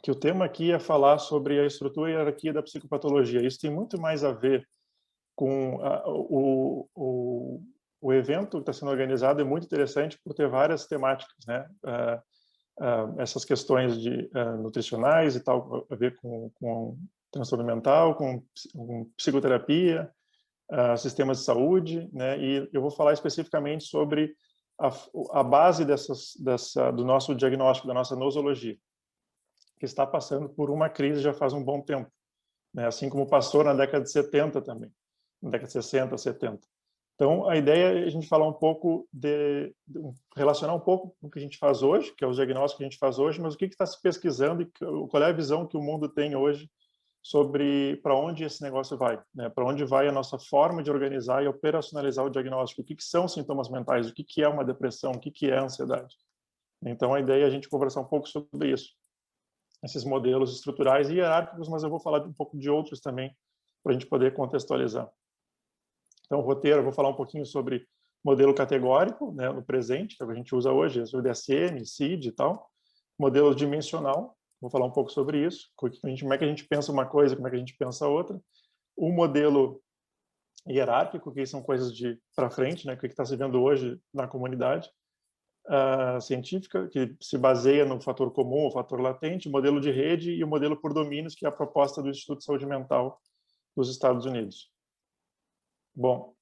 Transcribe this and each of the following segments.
que o tema aqui é falar sobre a estrutura e a hierarquia da psicopatologia. Isso tem muito mais a ver com o evento que está sendo organizado, é muito interessante por ter várias temáticas, né? Essas questões de nutricionais e tal, a ver com transtorno mental, com psicoterapia, sistemas de saúde, né? E eu vou falar especificamente sobre a base do nosso diagnóstico, da nossa nosologia, que está passando por uma crise já faz um bom tempo, né? Assim como passou na década de 70 também, na década de 60, 70. Então, a ideia é a gente falar um pouco relacionar um pouco com o que a gente faz hoje, que é os diagnósticos que a gente faz hoje, mas o que está se pesquisando e qual é a visão que o mundo tem hoje sobre para onde esse negócio vai, né? Para onde vai a nossa forma de organizar e operacionalizar o diagnóstico, o que são sintomas mentais, o que é uma depressão, o que é a ansiedade. Então, a ideia é a gente conversar um pouco sobre isso, esses modelos estruturais e hierárquicos, mas eu vou falar um pouco de outros também, para a gente poder contextualizar. Então, o roteiro, eu vou falar um pouquinho sobre modelo categórico, né, no presente, que é o que a gente usa hoje, o DSM, CID e tal. Modelo dimensional, vou falar um pouco sobre isso, como é que a gente pensa uma coisa, como é que a gente pensa outra. O modelo hierárquico, que são coisas de para frente, né, o que está se vendo hoje na comunidade científica, que se baseia no fator comum, o fator latente, o modelo de rede e o modelo por domínios, que é a proposta do Instituto de Saúde Mental dos Estados Unidos. Bom,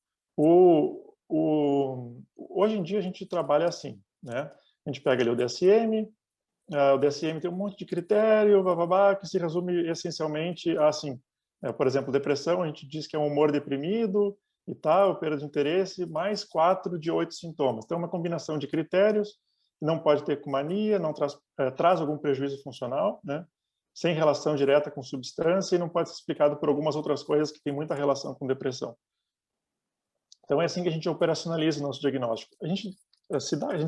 hoje em dia a gente trabalha assim, né? A gente pega ali o DSM, o DSM tem um monte de critério, que se resume essencialmente a assim, por exemplo, depressão, a gente diz que é um humor deprimido e tal, perda de interesse, mais 4 de 8 sintomas. Então, uma combinação de critérios, não pode ter mania, não traz algum prejuízo funcional, né? Sem relação direta com substância e não pode ser explicado por algumas outras coisas que têm muita relação com depressão. Então, é assim que a gente operacionaliza o nosso diagnóstico. A gente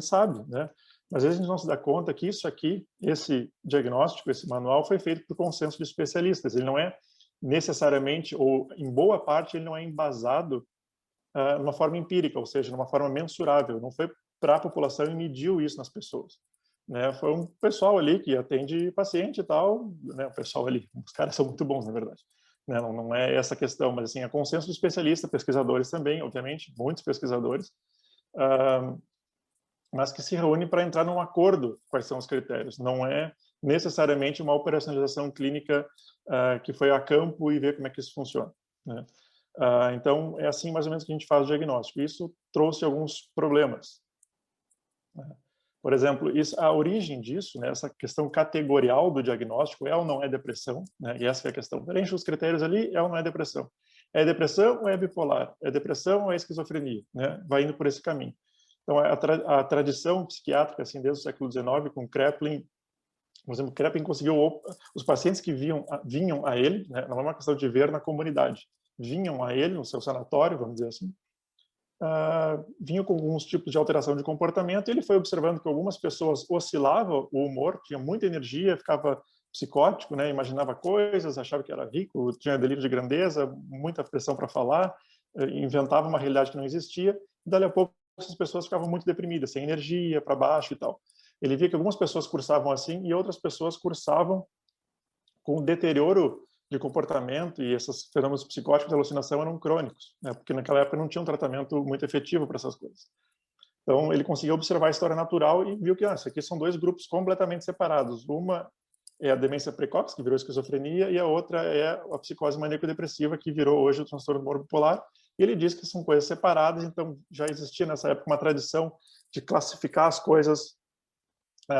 sabe, né? Mas às vezes a gente não se dá conta que isso aqui, esse diagnóstico, esse manual, foi feito por consenso de especialistas. Ele não é necessariamente, ou em boa parte, ele não é embasado de uma forma empírica, ou seja, de uma forma mensurável. Não foi para a população e mediu isso nas pessoas, né? Foi um pessoal ali que atende paciente e tal, né? O pessoal ali, os caras são muito bons, na verdade. Não é essa questão, mas assim, é consenso de especialista, pesquisadores também, obviamente, muitos pesquisadores, mas que se reúnem para entrar num acordo quais são os critérios. Não é necessariamente uma operacionalização clínica que foi a campo e ver como é que isso funciona, né? Então, é assim mais ou menos que a gente faz o diagnóstico. Isso trouxe alguns problemas, né? Por exemplo, a origem disso, né, essa questão categorial do diagnóstico, é ou não é depressão, né? E essa é a questão. Preenche os critérios ali, é ou não é depressão. É depressão ou é bipolar? É depressão ou é esquizofrenia? Né? Vai indo por esse caminho. Então, a tradição psiquiátrica, assim, desde o século XIX, com Kraepelin, por exemplo, Kraepelin conseguiu os pacientes que vinham a ele, né, não é uma questão de ver na comunidade, vinham a ele no seu sanatório, vamos dizer assim, vinham com alguns tipos de alteração de comportamento, e ele foi observando que algumas pessoas oscilavam o humor, tinha muita energia, ficava psicótico, né, imaginava coisas, achava que era rico, tinha delírio de grandeza, muita pressão para falar, inventava uma realidade que não existia, e dali a pouco essas pessoas ficavam muito deprimidas, sem energia, para baixo e tal. Ele via que algumas pessoas cursavam assim e outras pessoas cursavam com deterioro de comportamento, e esses fenômenos psicóticos de alucinação eram crônicos, né? Porque naquela época não tinha um tratamento muito efetivo para essas coisas. Então, ele conseguiu observar a história natural e viu que isso aqui são dois grupos completamente separados. Uma é a demência precoce, que virou esquizofrenia, e a outra é a psicose maníaco-depressiva, que virou hoje o transtorno bipolar. E ele diz que são coisas separadas, então já existia nessa época uma tradição de classificar as coisas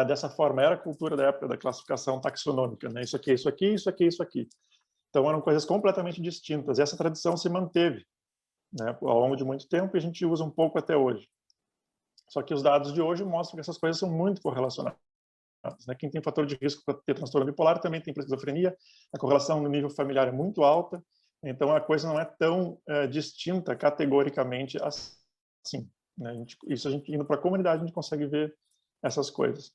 dessa forma. Era a cultura da época da classificação taxonômica, né? Isso aqui, isso aqui, isso aqui, isso aqui. Então, eram coisas completamente distintas. E essa tradição se manteve, né, ao longo de muito tempo, e a gente usa um pouco até hoje. Só que os dados de hoje mostram que essas coisas são muito correlacionadas, né? Quem tem fator de risco para ter transtorno bipolar também tem esquizofrenia. A correlação no nível familiar é muito alta. Então, a coisa não é tão distinta categoricamente assim, né? A gente indo para a comunidade, a gente consegue ver essas coisas.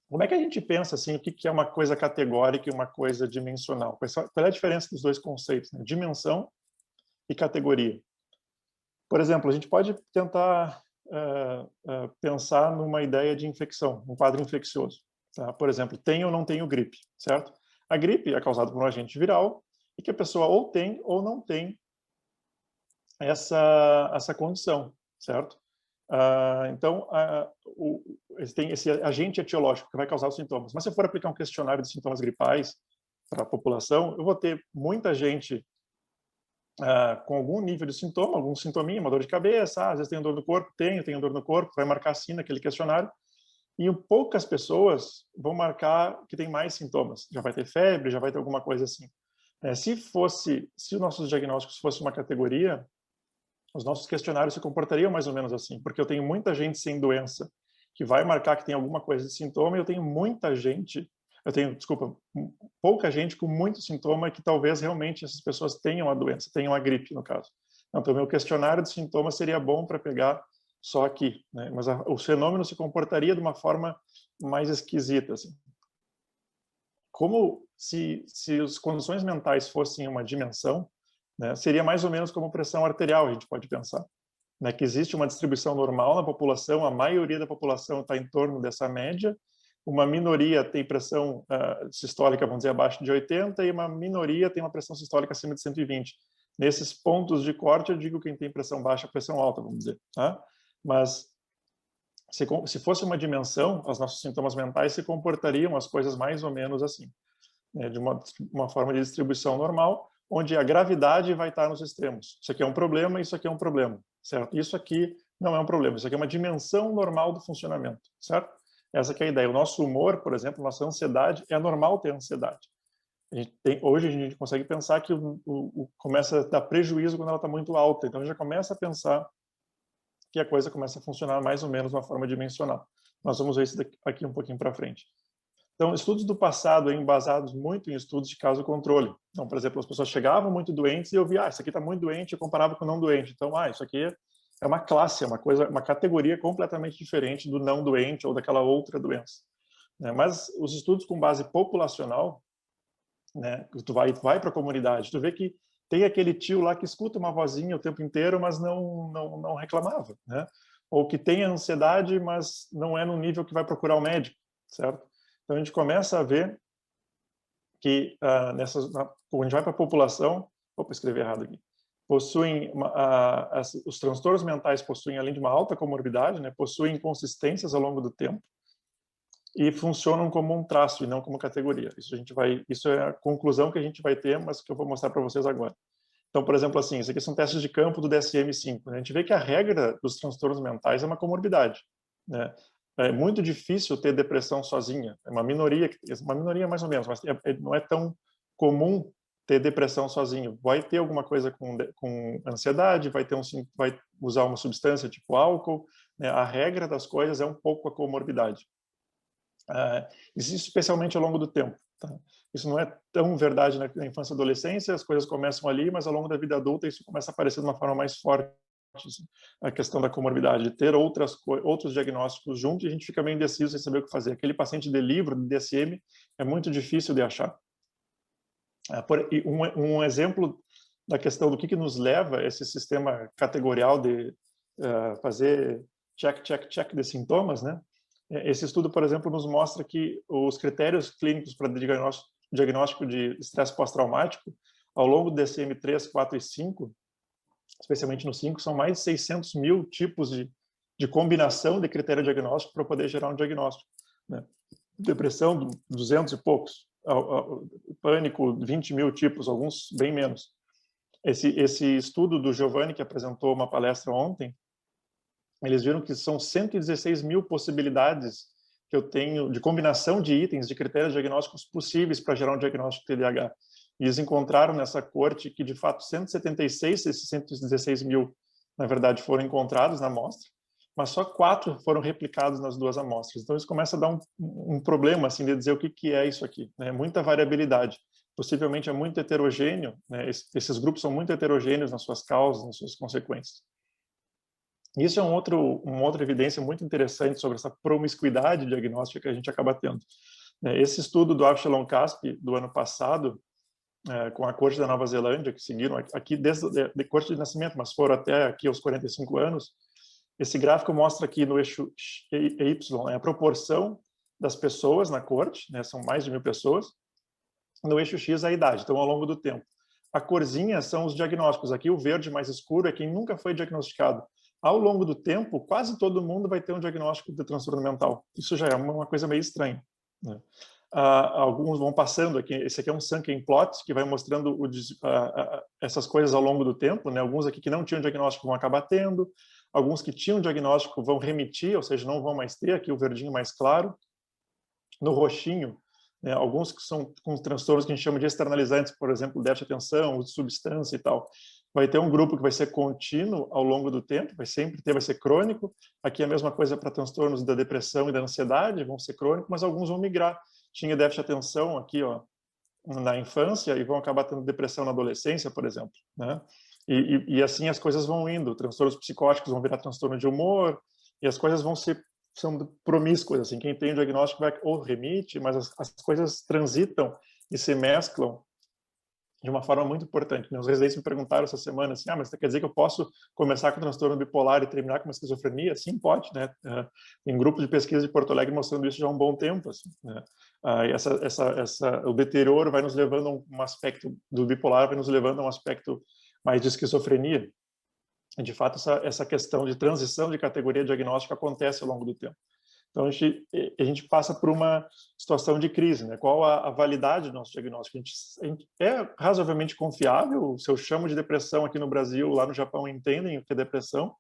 Como é que a gente pensa assim, o que é uma coisa categórica e uma coisa dimensional? Qual é a diferença dos dois conceitos, né? Dimensão e categoria. Por exemplo, a gente pode tentar pensar numa ideia de infecção, um quadro infeccioso. tá? Por exemplo, tenho ou não tenho gripe, certo? A gripe é causada por um agente viral e que a pessoa ou tem ou não tem essa condição, certo? Então, tem esse agente etiológico que vai causar os sintomas. Mas se eu for aplicar um questionário de sintomas gripais para a população, eu vou ter muita gente com algum nível de sintoma, algum sintominha, uma dor de cabeça, às vezes tenho dor no corpo, tenho dor no corpo, vai marcar sim naquele questionário, e poucas pessoas vão marcar que tem mais sintomas, já vai ter febre, já vai ter alguma coisa assim. Se os nossos diagnósticos fossem uma categoria, os nossos questionários se comportariam mais ou menos assim, porque eu tenho muita gente sem doença que vai marcar que tem alguma coisa de sintoma, e eu tenho pouca gente com muito sintoma que talvez realmente essas pessoas tenham a doença, tenham a gripe, no caso. Então, meu questionário de sintomas seria bom para pegar só aqui, né? Mas o fenômeno se comportaria de uma forma mais esquisita, assim. Como se as condições mentais fossem uma dimensão, né, seria mais ou menos como pressão arterial, a gente pode pensar, né, que existe uma distribuição normal na população, a maioria da população está em torno dessa média, uma minoria tem pressão sistólica, vamos dizer, abaixo de 80, e uma minoria tem uma pressão sistólica acima de 120. Nesses pontos de corte, eu digo quem tem pressão baixa, pressão alta, vamos dizer. Tá? Mas, se fosse uma dimensão, os nossos sintomas mentais se comportariam as coisas mais ou menos assim, né? De uma forma de distribuição normal, onde a gravidade vai estar nos extremos. Isso aqui é um problema, isso aqui é um problema, certo? Isso aqui não é um problema, isso aqui é uma dimensão normal do funcionamento, certo? Essa que é a ideia. O nosso humor, por exemplo, nossa ansiedade, é normal ter ansiedade. Hoje a gente consegue pensar que começa a dar prejuízo quando ela está muito alta, então a gente já começa a pensar que a coisa começa a funcionar mais ou menos de uma forma dimensional. Nós vamos ver isso aqui um pouquinho para frente. Então, estudos do passado embasados muito em estudos de caso controle. Então, por exemplo, as pessoas chegavam muito doentes e eu via, isso aqui está muito doente, eu comparava com o não doente. Então, isso aqui é uma classe, é uma categoria completamente diferente do não doente ou daquela outra doença. Mas os estudos com base populacional, né, tu vai para a comunidade, tu vê que tem aquele tio lá que escuta uma vozinha o tempo inteiro, mas não reclamava, né? Ou que tem ansiedade, mas não é no nível que vai procurar o médico, certo? Então, a gente começa a ver que quando a gente vai para a população, escrevi errado aqui, os transtornos mentais possuem, além de uma alta comorbidade, né, possuem inconsistências ao longo do tempo e funcionam como um traço e não como categoria. Isso é a conclusão que a gente vai ter, mas que eu vou mostrar para vocês agora. Então, por exemplo, assim, isso aqui são testes de campo do DSM-5. A gente vê que a regra dos transtornos mentais é uma comorbidade, né? É muito difícil ter depressão sozinha. É uma minoria mais ou menos, mas não é tão comum ter depressão sozinho. Vai ter alguma coisa com ansiedade, vai usar uma substância tipo álcool, né? A regra das coisas é um pouco a comorbidade. Isso especialmente ao longo do tempo. Tá? Isso não é tão verdade na infância e adolescência, as coisas começam ali, mas ao longo da vida adulta isso começa a aparecer de uma forma mais forte. A questão da comorbidade, de ter outros diagnósticos juntos, e a gente fica meio indeciso sem saber o que fazer. Aquele paciente de livro, de DSM, é muito difícil de achar. Um exemplo da questão do que nos leva a esse sistema categorial de fazer check de sintomas, né? Esse estudo, por exemplo, nos mostra que os critérios clínicos para diagnóstico de estresse pós-traumático, ao longo do DSM-3, 4 e 5, especialmente no 5, são mais de 600 mil tipos de combinação de critério diagnóstico para poder gerar um diagnóstico, né? Depressão, 200 e poucos. Pânico, 20 mil tipos, alguns bem menos. Esse estudo do Giovanni, que apresentou uma palestra ontem, eles viram que são 116 mil possibilidades que eu tenho de combinação de itens, de critérios diagnósticos possíveis para gerar um diagnóstico de TDAH. E eles encontraram nessa corte que, de fato, 176 desses 116 mil, na verdade, foram encontrados na amostra, mas só 4 foram replicados nas 2 amostras. Então, isso começa a dar um problema, assim, de dizer o que é isso aqui, né? Muita variabilidade. Possivelmente é muito heterogêneo, né? Esses grupos são muito heterogêneos nas suas causas, nas suas consequências. Isso é uma outra evidência muito interessante sobre essa promiscuidade diagnóstica que a gente acaba tendo. Esse estudo do Avshalom Caspi, do ano passado, com a corte da Nova Zelândia, que seguiram aqui desde a corte de nascimento, mas foram até aqui aos 45 anos, esse gráfico mostra aqui no eixo Y a proporção das pessoas na corte, né? São mais de 1.000 pessoas. No eixo X, a idade, então ao longo do tempo. A corzinha são os diagnósticos. Aqui o verde mais escuro é quem nunca foi diagnosticado. Ao longo do tempo, quase todo mundo vai ter um diagnóstico de transtorno mental. Isso já é uma coisa meio estranha, né? Alguns vão passando aqui. Esse aqui é um Sunken plot que vai mostrando essas coisas ao longo do tempo, né? Alguns aqui que não tinham diagnóstico vão acabar tendo, alguns que tinham diagnóstico vão remitir, ou seja, não vão mais ter. Aqui o verdinho mais claro. No roxinho, né, alguns que são com transtornos que a gente chama de externalizantes, por exemplo, déficit de atenção, uso de substância e tal. Vai ter um grupo que vai ser contínuo ao longo do tempo, vai ser crônico. Aqui a mesma coisa para transtornos da depressão e da ansiedade, vão ser crônicos, mas alguns vão migrar. Tinha déficit de atenção aqui, ó, na infância e vão acabar tendo depressão na adolescência, por exemplo, né? E assim as coisas vão indo. Transtornos psicóticos vão virar transtorno de humor e as coisas são promíscuas, assim, quem tem o diagnóstico vai ou remite, mas as coisas transitam e se mesclam de uma forma muito importante. Meus residentes me perguntaram essa semana assim, mas quer dizer que eu posso começar com transtorno bipolar e terminar com uma esquizofrenia? Sim, pode, né? Tem grupo de pesquisa de Porto Alegre mostrando isso já há um bom tempo, assim, né? O deterioro vai nos levando a um aspecto do bipolar, vai nos levando a um aspecto mais de esquizofrenia. E, de fato, essa questão de transição de categoria diagnóstica acontece ao longo do tempo. Então, a gente passa por uma situação de crise, né? Qual a validade do nosso diagnóstico? A gente é razoavelmente confiável. Se eu chamo de depressão aqui no Brasil, lá no Japão entendem o que é depressão,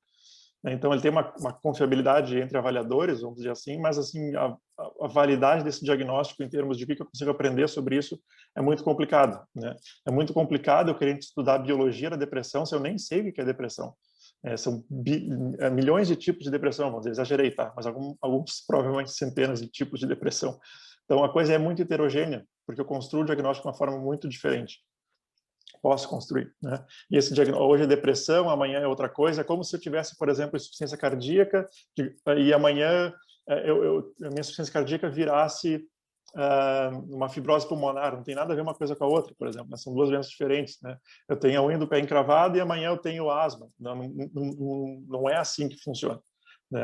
né? Então, ele tem uma confiabilidade entre avaliadores, vamos dizer assim, mas assim, a validade desse diagnóstico em termos de o que eu consigo aprender sobre isso é muito complicado, né? É muito complicado eu querer estudar a biologia da depressão se eu nem sei o que é depressão. São milhões de tipos de depressão, vamos dizer, exagerei, tá? Mas alguns provavelmente centenas de tipos de depressão. Então, a coisa é muito heterogênea, porque eu construo o diagnóstico de uma forma muito diferente. Posso construir, né? E esse diagnóstico, hoje é depressão, amanhã é outra coisa. É como se eu tivesse, por exemplo, insuficiência cardíaca e amanhã a minha insuficiência cardíaca virasse uma fibrose pulmonar. Não tem nada a ver uma coisa com a outra, por exemplo, né? São duas doenças diferentes, né? Eu tenho a unha do pé encravada e amanhã eu tenho asma. Não é assim que funciona, né?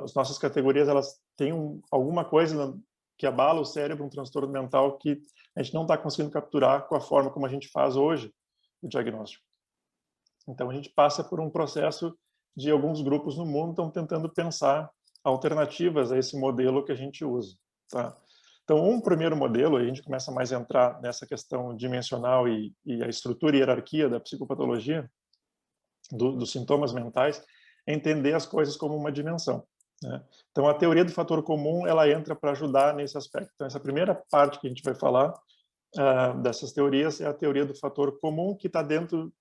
As nossas categorias, elas têm alguma coisa que abala o cérebro, um transtorno mental que a gente não está conseguindo capturar com a forma como a gente faz hoje o diagnóstico. Então, a gente passa por um processo de alguns grupos no mundo estão tentando pensar alternativas a esse modelo que a gente usa, tá? Então, um primeiro modelo, a gente começa mais a entrar nessa questão dimensional e a estrutura e hierarquia da psicopatologia, dos sintomas mentais, é entender as coisas como uma dimensão, né? Então, a teoria do fator comum, ela entra para ajudar nesse aspecto. Então, essa primeira parte que a gente vai falar dessas teorias é a teoria do fator comum, que está dentro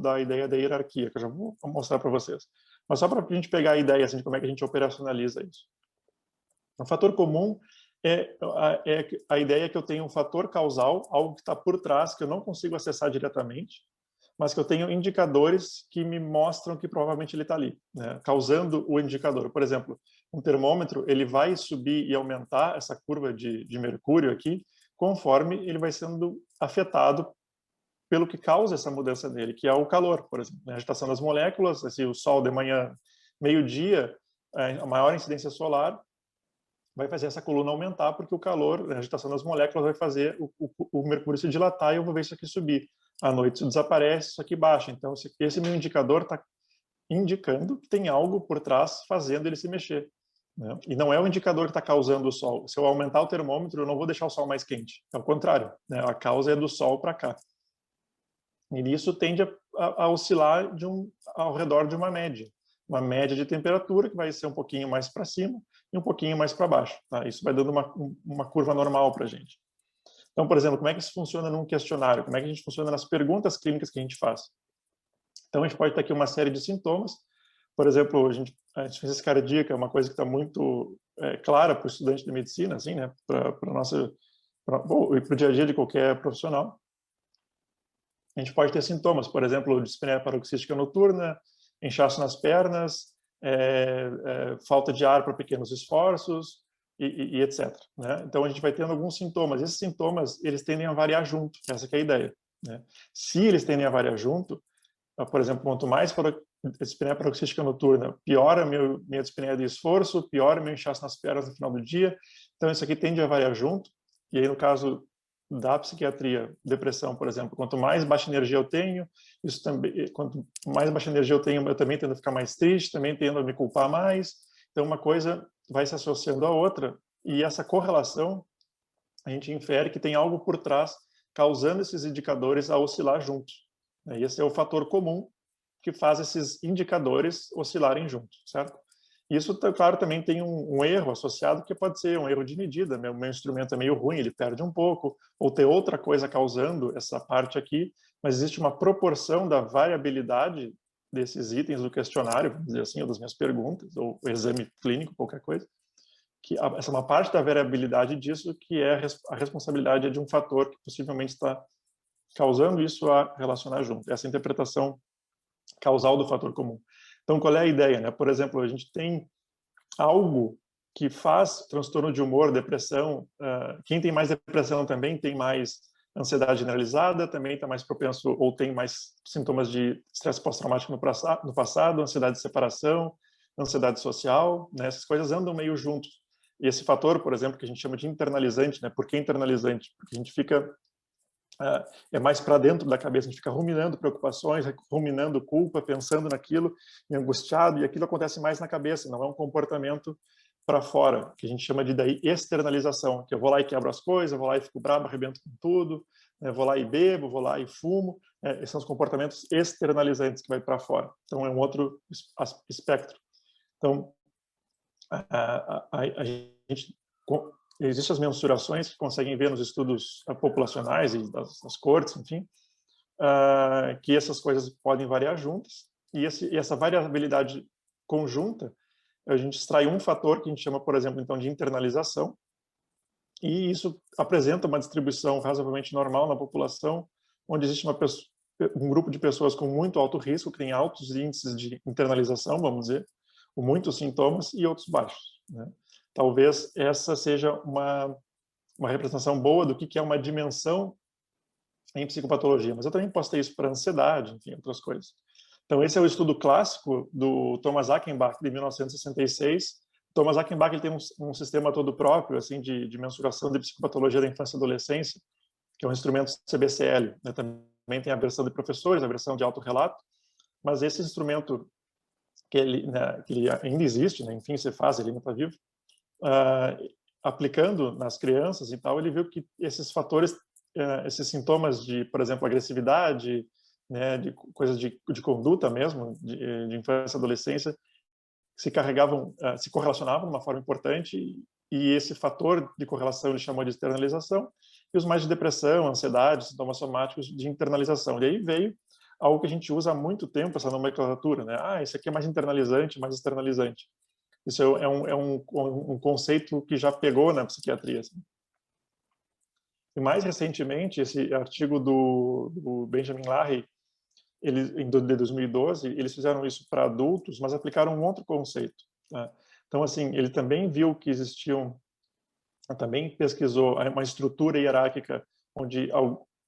da ideia da hierarquia, que eu já vou mostrar para vocês. Mas só para a gente pegar a ideia assim, de como é que a gente operacionaliza isso. O fator comum é a ideia que eu tenho um fator causal, algo que está por trás, que eu não consigo acessar diretamente, mas que eu tenho indicadores que me mostram que provavelmente ele está ali, né, causando o indicador. Por exemplo, um termômetro, ele vai subir e aumentar essa curva de mercúrio aqui, conforme ele vai sendo afetado pelo que causa essa mudança nele, que é o calor, por exemplo, né, a agitação das moléculas, assim, o sol de manhã, meio-dia, a maior incidência solar, vai fazer essa coluna aumentar, porque o calor, a agitação das moléculas vai fazer o mercúrio se dilatar e eu vou ver isso aqui subir. À noite isso desaparece, isso aqui baixa. Então, esse meu indicador está indicando que tem algo por trás fazendo ele se mexer, né? E não é o indicador que está causando o sol. Se eu aumentar o termômetro, eu não vou deixar o sol mais quente. É o contrário, né? A causa é do sol para cá. E isso tende a oscilar ao redor de uma média de temperatura que vai ser um pouquinho mais para cima e um pouquinho mais para baixo, tá? Isso vai dando uma curva normal para a gente. Então, por exemplo, como é que isso funciona num questionário? Como é que a gente funciona nas perguntas clínicas que a gente faz? Então, a gente pode ter aqui uma série de sintomas. Por exemplo, a insuficiência cardíaca é uma coisa que está muito clara para o estudante de medicina, assim, né? Para o dia a dia de qualquer profissional. A gente pode ter sintomas, por exemplo, dispneia paroxística noturna, inchaço nas pernas, falta de ar para pequenos esforços, e etc, né? Então, a gente vai tendo alguns sintomas. Esses sintomas, eles tendem a variar junto, essa que é a ideia, né? Se eles tendem a variar junto, por exemplo, quanto mais dispneia paroxística noturna, piora minha dispneia de esforço, piora meu inchaço nas pernas no final do dia, Então, isso aqui tende a variar junto, e aí, no caso da psiquiatria, depressão, por exemplo, quanto mais baixa energia eu tenho, isso também, quanto mais baixa energia eu tenho, eu também tendo a ficar mais triste, também tendo a me culpar mais. Então, uma coisa vai se associando à outra, e essa correlação, a gente infere que tem algo por trás causando esses indicadores a oscilar juntos. E esse é o fator comum que faz esses indicadores oscilarem juntos, certo? Isso, claro, também tem um erro associado, que pode ser um erro de medida. Meu instrumento é meio ruim, ele perde um pouco, ou tem outra coisa causando essa parte aqui, mas existe uma proporção da variabilidade desses itens do questionário, vamos dizer assim, ou das minhas perguntas, ou o exame clínico, qualquer coisa, que essa é uma parte da variabilidade disso, que é a responsabilidade de um fator que possivelmente está causando isso a relacionar junto. Essa interpretação causal do fator comum. Então, qual é a ideia, né? Por exemplo, a gente tem algo que faz transtorno de humor, depressão. Quem tem mais depressão também tem mais ansiedade generalizada, também está mais propenso ou tem mais sintomas de estresse pós-traumático no passado, ansiedade de separação, ansiedade social, né? Essas coisas andam meio juntos. E esse fator, por exemplo, que a gente chama de internalizante, né? Por que internalizante? Porque a gente fica é mais para dentro da cabeça, a gente fica ruminando preocupações, ruminando culpa, pensando naquilo, e angustiado, e aquilo acontece mais na cabeça, não é um comportamento para fora, que a gente chama de daí externalização, que eu vou lá e quebro as coisas, vou lá e fico bravo, arrebento com tudo, vou lá e bebo, vou lá e fumo, esses são os comportamentos externalizantes que vai para fora. Então é um outro espectro. Então a gente existem as mensurações que conseguem ver nos estudos populacionais e das cortes, enfim, que essas coisas podem variar juntas, e essa variabilidade conjunta, a gente extrai um fator que a gente chama, por exemplo, então, de internalização, e isso apresenta uma distribuição razoavelmente normal na população, onde existe um grupo de pessoas com muito alto risco, que tem altos índices de internalização, vamos dizer, com muitos sintomas, e outros baixos, né? Talvez essa seja uma representação boa do que é uma dimensão em psicopatologia, mas eu também posso ter isso para ansiedade, enfim, outras coisas. Então, esse é o estudo clássico do Thomas Achenbach, de 1966. Thomas Achenbach ele tem um sistema todo próprio, assim, de mensuração de psicopatologia da infância e adolescência, que é um instrumento CBCL, né? Também tem a versão de professores, a versão de autorrelato, mas esse instrumento que ele ainda existe, né? Enfim, você faz, ele ainda está vivo, aplicando nas crianças e tal, ele viu que esses fatores, esses sintomas de, por exemplo, agressividade, né, de coisas de conduta mesmo, de infância e adolescência, se correlacionavam de uma forma importante, e esse fator de correlação ele chamou de externalização, e os mais de depressão, ansiedade, sintomas somáticos de internalização. E aí veio algo que a gente usa há muito tempo, essa nomenclatura, né? Esse aqui é mais internalizante, mais externalizante. Isso é um conceito que já pegou na psiquiatria. Assim. E mais recentemente, esse artigo do Benjamin Larrey, de 2012, eles fizeram isso para adultos, mas aplicaram um outro conceito. Tá? Então, assim, ele também viu que também pesquisou uma estrutura hierárquica onde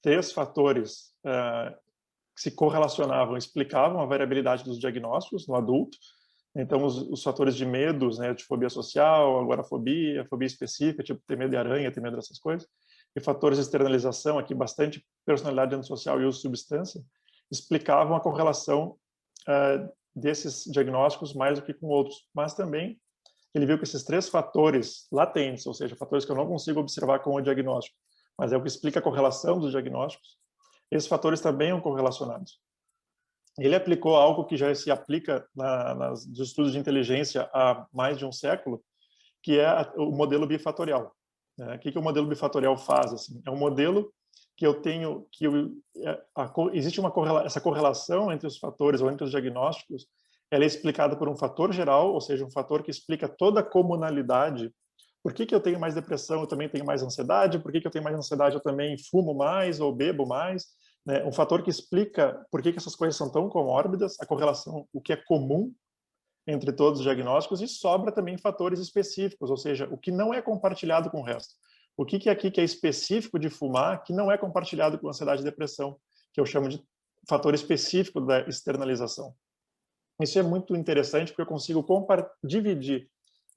3 fatores que se correlacionavam, explicavam a variabilidade dos diagnósticos no adulto. Então, os fatores de medos, né, de fobia social, agorafobia, fobia específica, tipo ter medo de aranha, ter medo dessas coisas, e fatores de externalização, aqui bastante personalidade antissocial e uso de substância, explicavam a correlação desses diagnósticos mais do que com outros. Mas também ele viu que esses 3 fatores latentes, ou seja, fatores que eu não consigo observar com o diagnóstico, mas é o que explica a correlação dos diagnósticos, esses fatores também são correlacionados. Ele aplicou algo que já se aplica nos estudos de inteligência há mais de um século, que é o modelo bifatorial. O que o modelo bifatorial faz? Assim? É um modelo que eu tenho, existe essa correlação entre os fatores ou entre os diagnósticos, ela é explicada por um fator geral, ou seja, um fator que explica toda a comunalidade. Por que eu tenho mais depressão, eu também tenho mais ansiedade? Por que eu tenho mais ansiedade, eu também fumo mais ou bebo mais? Né? Um fator que explica por que essas coisas são tão comórbidas, a correlação, o que é comum entre todos os diagnósticos, e sobra também fatores específicos, ou seja, o que não é compartilhado com o resto. O que é aqui que é específico de fumar, que não é compartilhado com ansiedade e depressão, que eu chamo de fator específico da externalização. Isso é muito interessante, porque eu consigo dividir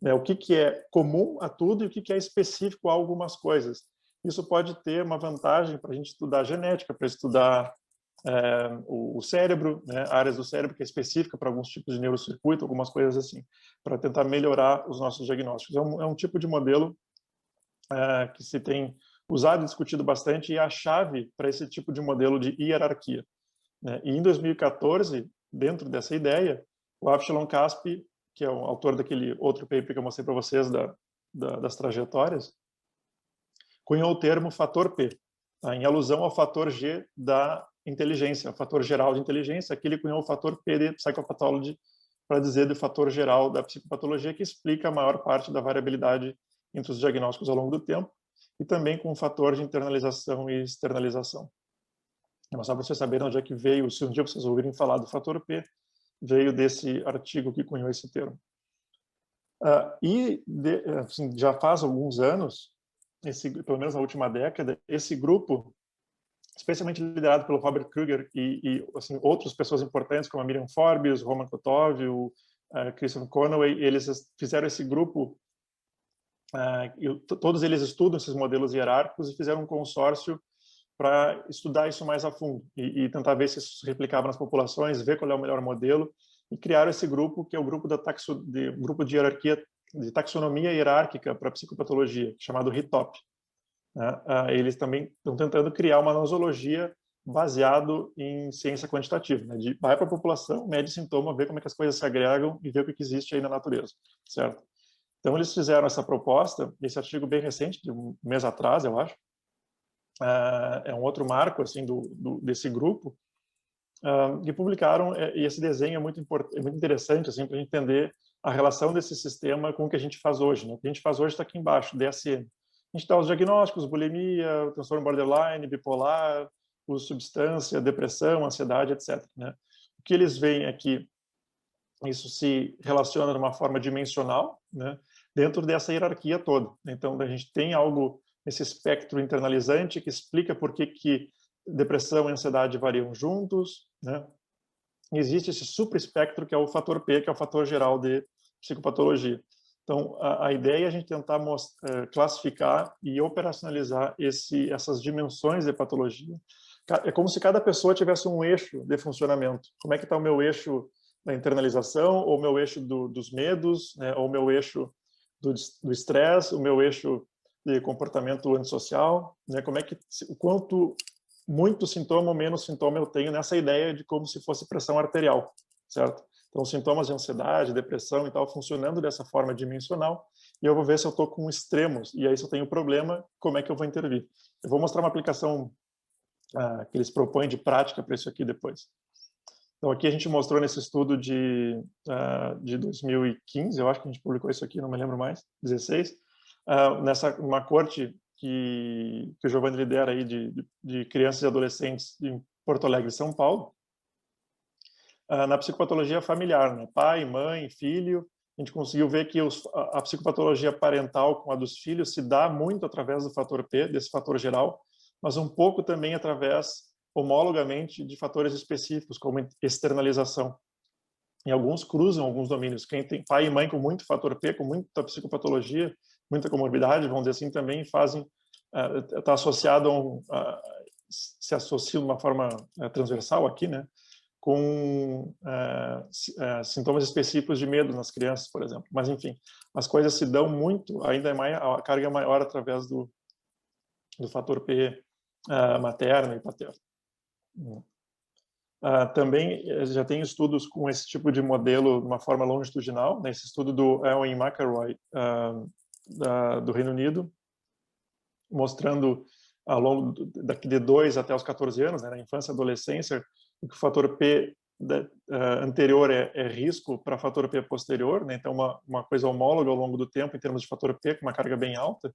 né? O que é comum a tudo e o que é específico a algumas coisas. Isso pode ter uma vantagem para a gente estudar genética, para estudar o cérebro, né? Áreas do cérebro que é específica para alguns tipos de neurocircuito, algumas coisas assim, para tentar melhorar os nossos diagnósticos. É um tipo de modelo que se tem usado e discutido bastante e é a chave para esse tipo de modelo de hierarquia, né? E em 2014, dentro dessa ideia, o Avshalom Caspi, que é o autor daquele outro paper que eu mostrei para vocês das trajetórias, cunhou o termo fator P, tá? Em alusão ao fator G da inteligência, o fator geral de inteligência. Aqui ele cunhou o fator P de psychopathology para dizer do fator geral da psicopatologia, que explica a maior parte da variabilidade entre os diagnósticos ao longo do tempo, e também com o fator de internalização e externalização. Mas só para vocês saberem onde é que veio, se um dia vocês ouvirem falar do fator P, veio desse artigo que cunhou esse termo. Assim, já faz alguns anos, pelo menos na última década, esse grupo, especialmente liderado pelo Robert Kruger e assim, outras pessoas importantes, como a Miriam Forbes, o Roman Kotov, o Christian Conaway, eles fizeram esse grupo, todos eles estudam esses modelos hierárquicos e fizeram um consórcio para estudar isso mais a fundo e tentar ver se isso se replicava nas populações, ver qual é o melhor modelo, e criaram esse grupo, que é o grupo grupo de hierarquia, de taxonomia hierárquica para psicopatologia, chamado HITOP. Né? Eles também estão tentando criar uma nosologia baseado em ciência quantitativa, né? Vai para a população, mede sintoma, vê como é que as coisas se agregam e vê o que existe aí na natureza, certo? Então eles fizeram essa proposta, esse artigo bem recente, de um mês atrás, eu acho, é um outro marco assim desse grupo, e publicaram, e esse desenho é muito interessante assim, para a gente entender a relação desse sistema com o que a gente faz hoje. Né? O que a gente faz hoje está aqui embaixo, DSM. A gente dá os diagnósticos, bulimia, transtorno borderline, bipolar, uso de substância, depressão, ansiedade, etc. Né? O que eles veem é que isso se relaciona de uma forma dimensional, né? Dentro dessa hierarquia toda. Então, a gente tem algo nesse espectro internalizante que explica por que depressão e ansiedade variam juntos, né? E existe esse superespectro que é o fator P, que é o fator geral de psicopatologia. Então, a ideia é a gente tentar classificar e operacionalizar essas dimensões de patologia. É como se cada pessoa tivesse um eixo de funcionamento. Como é que está o meu eixo da internalização, ou o meu eixo dos medos, né? Ou o meu eixo do estresse, o meu eixo de comportamento antissocial, né? Como é que, o quanto muito sintoma ou menos sintoma eu tenho nessa ideia de como se fosse pressão arterial, certo? Então, sintomas de ansiedade, depressão e tal, funcionando dessa forma dimensional, e eu vou ver se eu estou com extremos, e aí se eu tenho problema, como é que eu vou intervir. Eu vou mostrar uma aplicação que eles propõem de prática para isso aqui depois. Então, aqui a gente mostrou nesse estudo de 2015, eu acho que a gente publicou isso aqui, não me lembro mais, 16, uma corte que o Giovanni lidera aí de crianças e adolescentes em Porto Alegre, São Paulo, na psicopatologia familiar, né? Pai, mãe, filho. A gente conseguiu ver que a psicopatologia parental com a dos filhos se dá muito através do fator P, desse fator geral, mas um pouco também através, homologamente, de fatores específicos, como externalização. E alguns cruzam alguns domínios. Quem tem pai e mãe com muito fator P, com muita psicopatologia, muita comorbidade, vamos dizer assim, também está associado se associa de uma forma transversal aqui, né, com sintomas específicos de medo nas crianças, por exemplo. Mas, enfim, as coisas se dão muito, ainda a carga é maior através do fator P materno e paterno. Também já tem estudos com esse tipo de modelo de uma forma longitudinal, né? Esse estudo do Eoin McElroy, do Reino Unido, mostrando ao longo daqui de 2 até os 14 anos, né, na infância e adolescência, que o fator P anterior é risco para fator P posterior, né? Então uma coisa homóloga ao longo do tempo em termos de fator P com uma carga bem alta,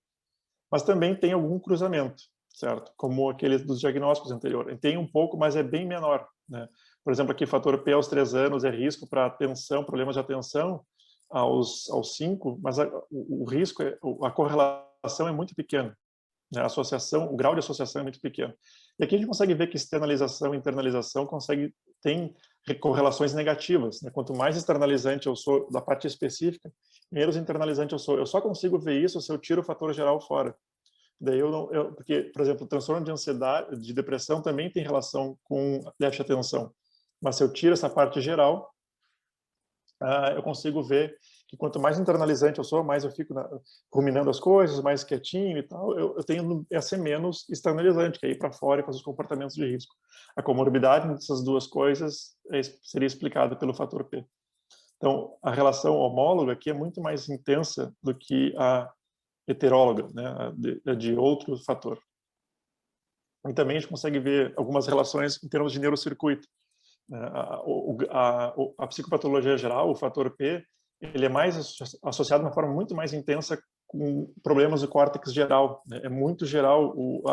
mas também tem algum cruzamento, certo? Como aquele dos diagnósticos anteriores. Tem um pouco, mas é bem menor, né? Por exemplo, aqui fator P aos 3 anos é risco para atenção, problemas de atenção aos 5, mas o risco, a correlação é muito pequena. A associação, o grau de associação é muito pequeno. E aqui a gente consegue ver que externalização e internalização consegue tem correlações negativas, né? Quanto mais externalizante eu sou da parte específica, menos internalizante eu sou. Eu só consigo ver isso se eu tiro o fator geral fora. Daí porque, por exemplo, o transtorno de ansiedade, de depressão também tem relação com déficit de atenção. Mas se eu tiro essa parte geral, eu consigo ver que quanto mais internalizante eu sou, mais eu fico ruminando as coisas, mais quietinho e tal, eu tenho a ser menos externalizante, que é ir para fora e fazer os comportamentos de risco. A comorbidade dessas duas coisas seria explicada pelo fator P. Então, a relação homóloga aqui é muito mais intensa do que a heteróloga, né, de outro fator. E também a gente consegue ver algumas relações em termos de neurocircuito. A psicopatologia geral, o fator P, ele é mais associado de uma forma muito mais intensa com problemas do córtex geral, né? É muito geral o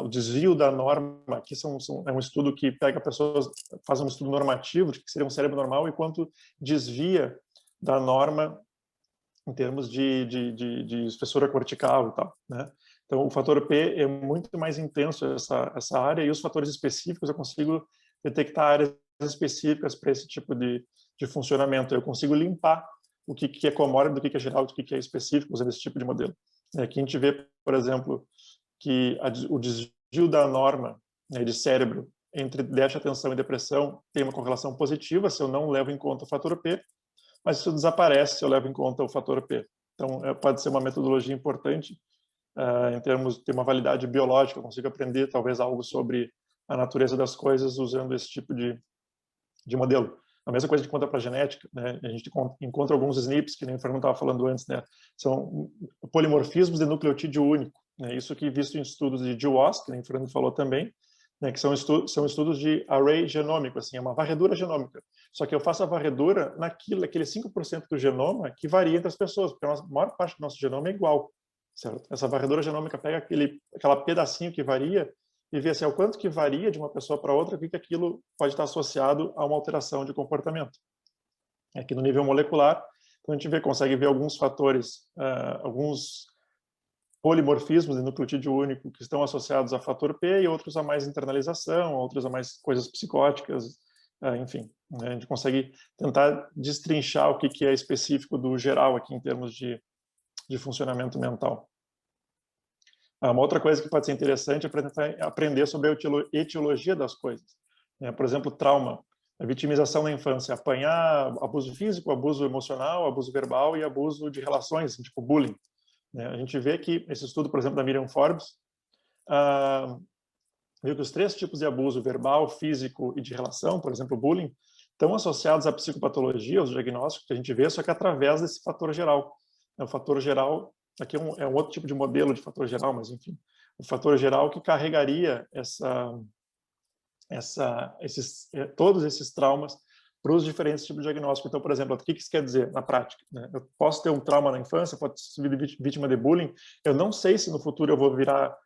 desvio da norma. Aqui é um estudo que pega pessoas, faz um estudo normativo de que seria um cérebro normal e quanto desvia da norma em termos de espessura cortical e tal, né? Então, o fator P é muito mais intenso essa área, e os fatores específicos eu consigo detectar áreas específicas para esse tipo de funcionamento. Eu consigo limpar o que é comórbido, do que é geral, do que é específico usando esse tipo de modelo. Aqui a gente vê, por exemplo, que o desvio da norma, né, de cérebro entre déficit de atenção e depressão tem uma correlação positiva se eu não levo em conta o fator P, mas isso desaparece se eu levo em conta o fator P. Então, pode ser uma metodologia importante em termos de ter uma validade biológica. Eu consigo aprender, talvez, algo sobre a natureza das coisas usando esse tipo de modelo. A mesma coisa que conta para a genética, né? A gente encontra alguns SNPs, que nem o Fernando estava falando antes, né? São polimorfismos de nucleotídeo único, né? Isso aqui visto em estudos de GWAS, que nem o Fernando falou também, né? Que são estudos de array genômico, assim, é uma varredura genômica. Só que eu faço a varredura aquele 5% do genoma que varia entre as pessoas, porque a maior parte do nosso genoma é igual, certo? Essa varredura genômica pega aquela pedacinho que varia e ver assim, o quanto que varia de uma pessoa para outra, o que aquilo pode estar associado a uma alteração de comportamento. Aqui no nível molecular, então a gente consegue ver alguns fatores, alguns polimorfismos de nucleotídeo único que estão associados a fator P e outros a mais internalização, outros a mais coisas psicóticas, enfim. Né? A gente consegue tentar destrinchar o que é específico do geral aqui em termos de funcionamento mental. Uma outra coisa que pode ser interessante é aprender sobre a etiologia das coisas. Por exemplo, trauma, a vitimização na infância, apanhar abuso físico, abuso emocional, abuso verbal e abuso de relações, tipo bullying. A gente vê que esse estudo, por exemplo, da Miriam Forbes, viu que os 3 tipos de abuso, verbal, físico e de relação, por exemplo, bullying, estão associados à psicopatologia, aos diagnósticos que a gente vê, só que através desse fator geral. O fator geral, aqui é um outro tipo de modelo de fator geral, mas enfim, o fator geral que carregaria todos esses traumas para os diferentes tipos de diagnóstico. Então, por exemplo, o que isso quer dizer na prática? Eu posso ter um trauma na infância, pode ser vítima de bullying, eu não sei se no futuro eu vou virar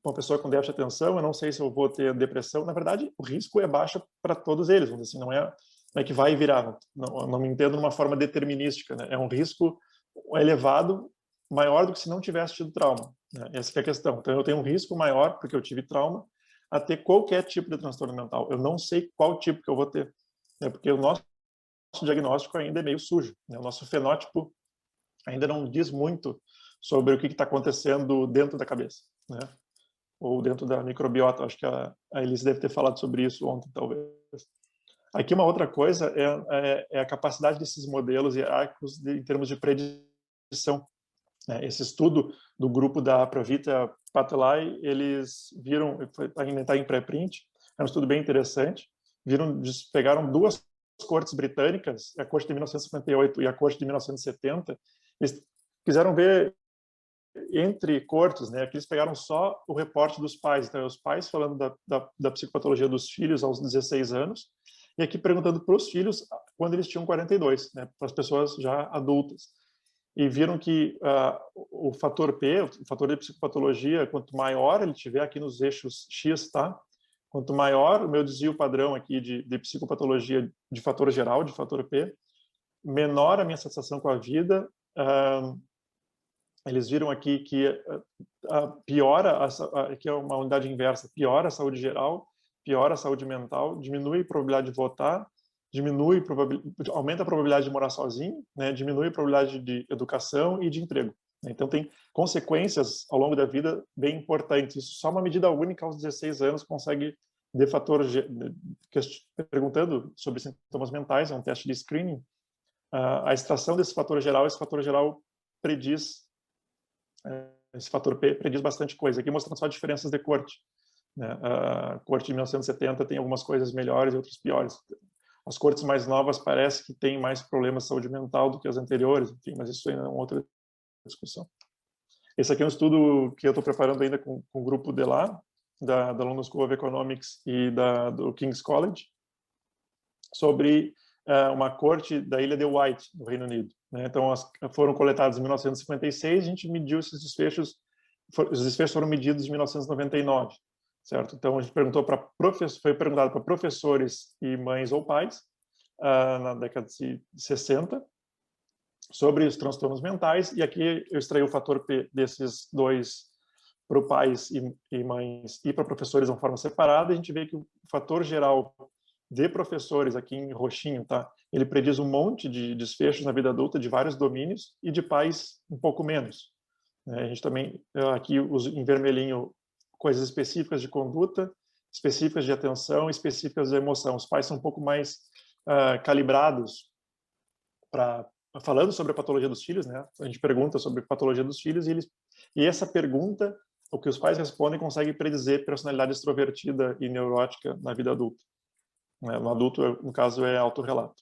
uma pessoa com déficit de atenção, eu não sei se eu vou ter depressão. Na verdade, o risco é baixo para todos eles, vamos dizer assim, não é que vai virar, não me entendo de uma forma determinística, né? É um risco elevado, maior do que se não tivesse tido trauma, né? Essa é a questão. Então, eu tenho um risco maior, porque eu tive trauma, a ter qualquer tipo de transtorno mental. Eu não sei qual tipo que eu vou ter, né? Porque o nosso diagnóstico ainda é meio sujo, né? O nosso fenótipo ainda não diz muito sobre o que está acontecendo dentro da cabeça, né? Ou dentro da microbiota. Acho que a Elise deve ter falado sobre isso ontem, talvez. Aqui uma outra coisa é a capacidade desses modelos hierárquicos em termos de predição. Esse estudo do grupo da Pravita Patelai, eles viram, ainda está em pré-print, é um estudo bem interessante, pegaram 2 cortes britânicas, a corte de 1958 e a corte de 1970, eles quiseram ver entre cortes, né? Aqui eles pegaram só o reporte dos pais, então os pais falando da psicopatologia dos filhos aos 16 anos, e aqui perguntando para os filhos quando eles tinham 42, né? Para as pessoas já adultas. E viram que o fator P, o fator de psicopatologia, quanto maior ele tiver aqui nos eixos X, tá? Quanto maior o meu desvio padrão aqui de psicopatologia de fator geral, de fator P, menor a minha satisfação com a vida. Eles viram aqui que piora, que é uma unidade inversa, piora a saúde geral, piora a saúde mental, diminui a probabilidade de votar, aumenta a probabilidade de morar sozinho, né, diminui a probabilidade de educação e de emprego. Então, tem consequências ao longo da vida bem importantes. Isso só uma medida única aos 16 anos consegue, de fator, perguntando sobre sintomas mentais, é um teste de screening, a extração desse fator geral, prediz, esse fator P prediz bastante coisa. Aqui mostrando só diferenças de corte, né? A corte de 1970 tem algumas coisas melhores e outras piores. As cortes mais novas parece que têm mais problemas de saúde mental do que as anteriores, enfim, mas isso ainda é uma outra discussão. Esse aqui é um estudo que eu estou preparando ainda com o grupo de lá, da London School of Economics e do King's College, sobre uma corte da Ilha de Wight, no Reino Unido. Né? Então, foram coletados em 1956, a gente mediu esses desfechos, os desfechos foram medidos em 1999, certo? Então, a gente foi perguntado para professores e mães ou pais, na década de 60, sobre os transtornos mentais, e aqui eu extraí o fator P desses dois para pais e mães e para professores de uma forma separada, a gente vê que o fator geral de professores, aqui em roxinho, tá? Ele prediz um monte de desfechos na vida adulta de vários domínios e de pais um pouco menos. A gente também, aqui em vermelhinho, coisas específicas de conduta, específicas de atenção, específicas de emoção. Os pais são um pouco mais calibrados falando sobre a patologia dos filhos, né? A gente pergunta sobre a patologia dos filhos e essa pergunta, o que os pais respondem, consegue predizer personalidade extrovertida e neurótica na vida adulta. No adulto, no caso, é autorrelato.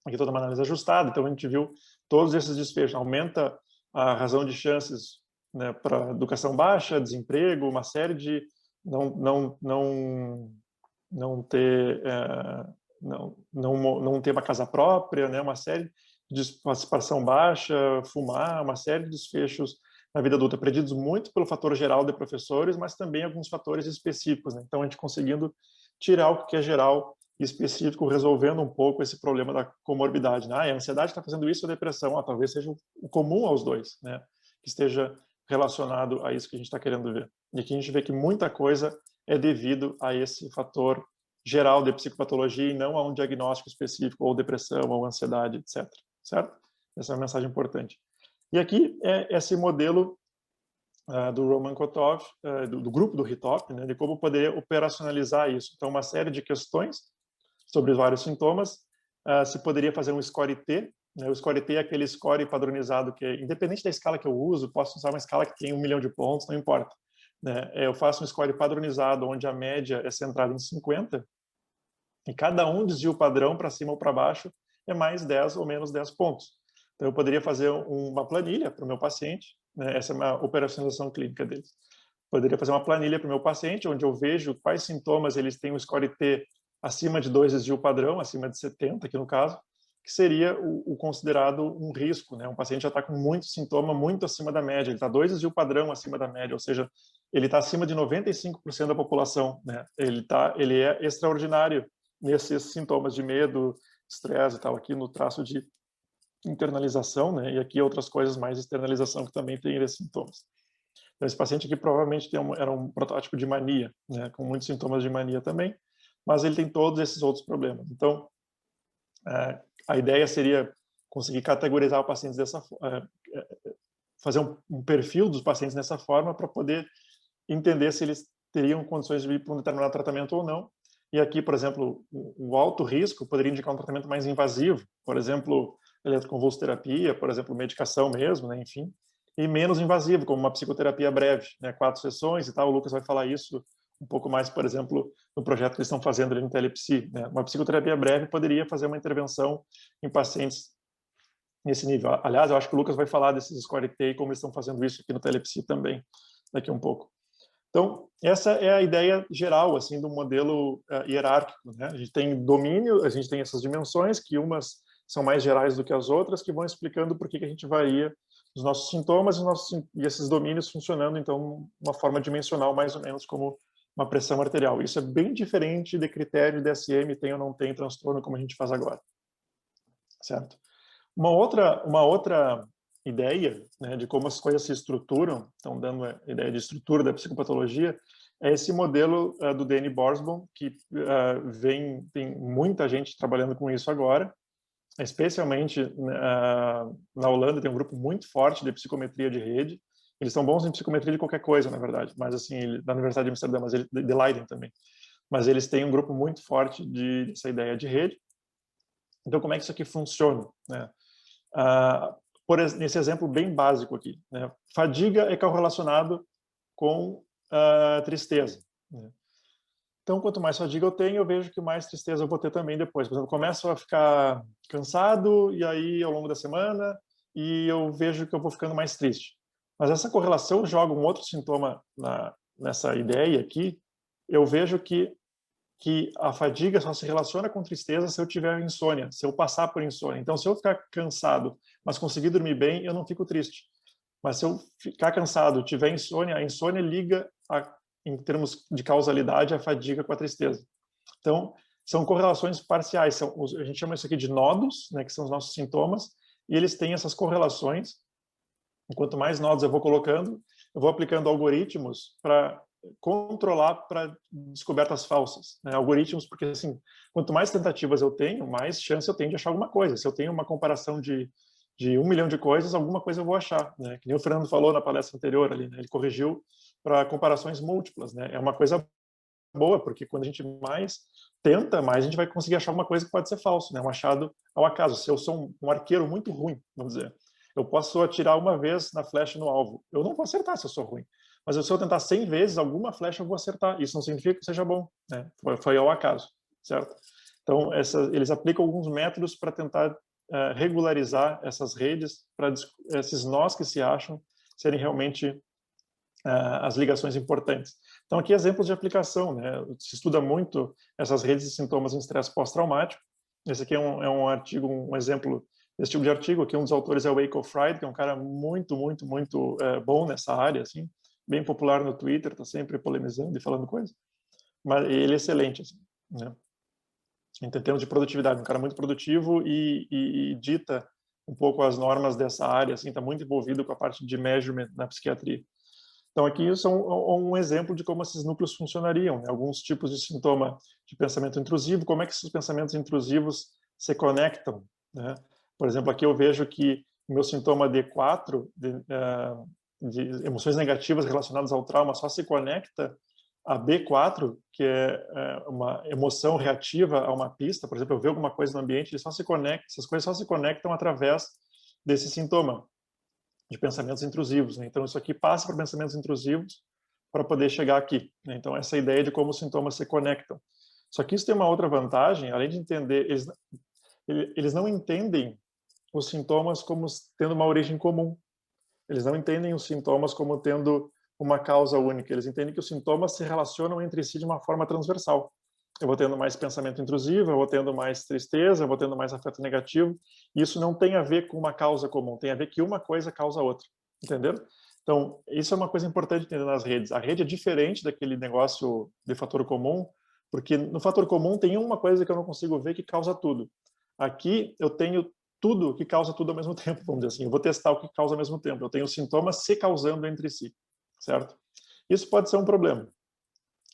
Aqui toda uma análise ajustada, então a gente viu todos esses desfechos. Aumenta a razão de chances, né, para educação baixa, desemprego, uma série de não ter uma casa própria, né, uma série de participação baixa, fumar, uma série de desfechos na vida adulta, preditos muito pelo fator geral de professores, mas também alguns fatores específicos. Né? Então, a gente conseguindo tirar o que é geral e específico, resolvendo um pouco esse problema da comorbidade. Né? A ansiedade está fazendo isso, a depressão, talvez seja o comum aos dois, né? Que esteja relacionado a isso que a gente está querendo ver. E aqui a gente vê que muita coisa é devido a esse fator geral de psicopatologia e não a um diagnóstico específico, ou depressão, ou ansiedade, etc. Certo? Essa é uma mensagem importante. E aqui é esse modelo do Roman Kotov, do grupo do RITOP, né, de como poder operacionalizar isso. Então, uma série de questões sobre vários sintomas. Se poderia fazer um score-T. Né? O score-T é aquele score padronizado que, independente da escala que eu uso, posso usar uma escala que tem 1 milhão de pontos, não importa. Né? Eu faço um score padronizado, onde a média é centrada em 50, e cada um desvio padrão para cima ou para baixo é mais 10 ou menos 10 pontos. Então, eu poderia fazer uma planilha para o meu paciente, né? Essa é uma operacionalização clínica deles. Poderia fazer uma planilha para o meu paciente, onde eu vejo quais sintomas eles têm um score-T acima de 2 desvio padrão, acima de 70, aqui no caso, que seria o considerado um risco. Né? Um paciente já está com muito sintoma, muito acima da média, ele está 2 desvio padrão acima da média, ou seja, ele está acima de 95% da população. Né? Ele é extraordinário nesses sintomas de medo, estresse e tal, aqui no traço de internalização, né? E aqui outras coisas mais externalização que também tem esses sintomas. Então, esse paciente aqui provavelmente era um protótipo de mania, né? Com muitos sintomas de mania também, mas ele tem todos esses outros problemas. Então, a ideia seria conseguir categorizar os pacientes dessa forma, fazer um perfil dos pacientes dessa forma para poder entender se eles teriam condições de ir para um determinado tratamento ou não. E aqui, por exemplo, o alto risco poderia indicar um tratamento mais invasivo, por exemplo, eletroconvulsoterapia, por exemplo, medicação mesmo, né, enfim, e menos invasivo, como uma psicoterapia breve, né, 4 sessões e tal. O Lucas vai falar isso um pouco mais, por exemplo, no projeto que eles estão fazendo ali no Telepsi. Né? Uma psicoterapia breve poderia fazer uma intervenção em pacientes nesse nível. Aliás, eu acho que o Lucas vai falar desses score-T e como eles estão fazendo isso aqui no Telepsi também, daqui a um pouco. Então, essa é a ideia geral, assim, do modelo hierárquico, né? A gente tem domínio, a gente tem essas dimensões, que umas são mais gerais do que as outras, que vão explicando por que a gente varia os nossos sintomas e esses domínios funcionando, então, de uma forma dimensional, mais ou menos como uma pressão arterial. Isso é bem diferente de critério de DSM, tem ou não tem transtorno, como a gente faz agora. Certo? Uma outra ideia, né, de como as coisas se estruturam, estão dando a ideia de estrutura da psicopatologia, é esse modelo do Danny Borsboom, que tem muita gente trabalhando com isso agora, especialmente na Holanda tem um grupo muito forte de psicometria de rede. Eles são bons em psicometria de qualquer coisa, na verdade, mas assim, da Universidade de Amsterdã, mas de Leiden também. Mas eles têm um grupo muito forte dessa ideia de rede. Então, como é que isso aqui funciona, né? Nesse exemplo bem básico aqui, né? Fadiga é correlacionado com tristeza, né? Então, quanto mais fadiga eu tenho, eu vejo que mais tristeza eu vou ter também depois. Por exemplo, eu começo a ficar cansado, e aí, ao longo da semana, e eu vejo que eu vou ficando mais triste. Mas essa correlação joga um outro sintoma nessa ideia aqui. Eu vejo que a fadiga só se relaciona com tristeza se eu tiver insônia, se eu passar por insônia. Então, se eu ficar cansado, mas conseguir dormir bem, eu não fico triste. Mas se eu ficar cansado, tiver insônia, a insônia liga, em termos de causalidade, a fadiga com a tristeza. Então, são correlações parciais. A gente chama isso aqui de nodos, né, que são os nossos sintomas, e eles têm essas correlações. Quanto mais nodos eu vou colocando, eu vou aplicando algoritmos para controlar para descobertas falsas, né? Algoritmos, porque assim, quanto mais tentativas eu tenho, mais chance eu tenho de achar alguma coisa. Se eu tenho uma comparação de 1 milhão de coisas, alguma coisa eu vou achar, né? Que nem o Fernando falou na palestra anterior ali, né? Ele corrigiu para comparações múltiplas, né? É uma coisa boa, porque quando a gente mais tenta, mais a gente vai conseguir achar alguma coisa que pode ser falso, né? Um achado ao acaso. Se eu sou um arqueiro muito ruim, vamos dizer, eu posso atirar uma vez na flecha no alvo. Eu não vou acertar se eu sou ruim. Mas se eu tentar 100 vezes, alguma flecha eu vou acertar. Isso não significa que seja bom, né? Foi ao acaso, certo? Então, eles aplicam alguns métodos para tentar regularizar essas redes, para esses nós que se acham serem realmente as ligações importantes. Então, aqui exemplos de aplicação, né? Se estuda muito essas redes de sintomas em estresse pós-traumático. Esse aqui é um artigo, um exemplo desse tipo de artigo. Aqui um dos autores é o Waco Fried, que é um cara muito bom nessa área, assim, bem popular no Twitter, está sempre polemizando e falando coisas. Mas ele é excelente, assim, né? Em termos de produtividade, um cara muito produtivo e dita um pouco as normas dessa área, assim, está muito envolvido com a parte de measurement na psiquiatria. Então, aqui são um exemplo de como esses núcleos funcionariam, né? Alguns tipos de sintoma de pensamento intrusivo, como é que esses pensamentos intrusivos se conectam, né? Por exemplo, aqui eu vejo que o meu sintoma D4, de emoções negativas relacionadas ao trauma, só se conecta a B4, que é uma emoção reativa a uma pista. Por exemplo, eu vejo alguma coisa no ambiente, essas coisas só se conectam através desse sintoma de pensamentos intrusivos, né? Então, isso aqui passa por pensamentos intrusivos para poder chegar aqui, né? Então, essa ideia de como os sintomas se conectam. Só que isso tem uma outra vantagem, além de entender, eles não entendem os sintomas como tendo uma origem comum. Eles não entendem os sintomas como tendo uma causa única. Eles entendem que os sintomas se relacionam entre si de uma forma transversal. Eu vou tendo mais pensamento intrusivo, eu vou tendo mais tristeza, eu vou tendo mais afeto negativo. Isso não tem a ver com uma causa comum, tem a ver que uma coisa causa a outra. Entenderam? Então, isso é uma coisa importante entender nas redes. A rede é diferente daquele negócio de fator comum, porque no fator comum tem uma coisa que eu não consigo ver que causa tudo. Aqui eu tenho tudo que causa tudo ao mesmo tempo, vamos dizer assim. Eu vou testar o que causa ao mesmo tempo. Eu tenho sintomas se causando entre si, certo? Isso pode ser um problema,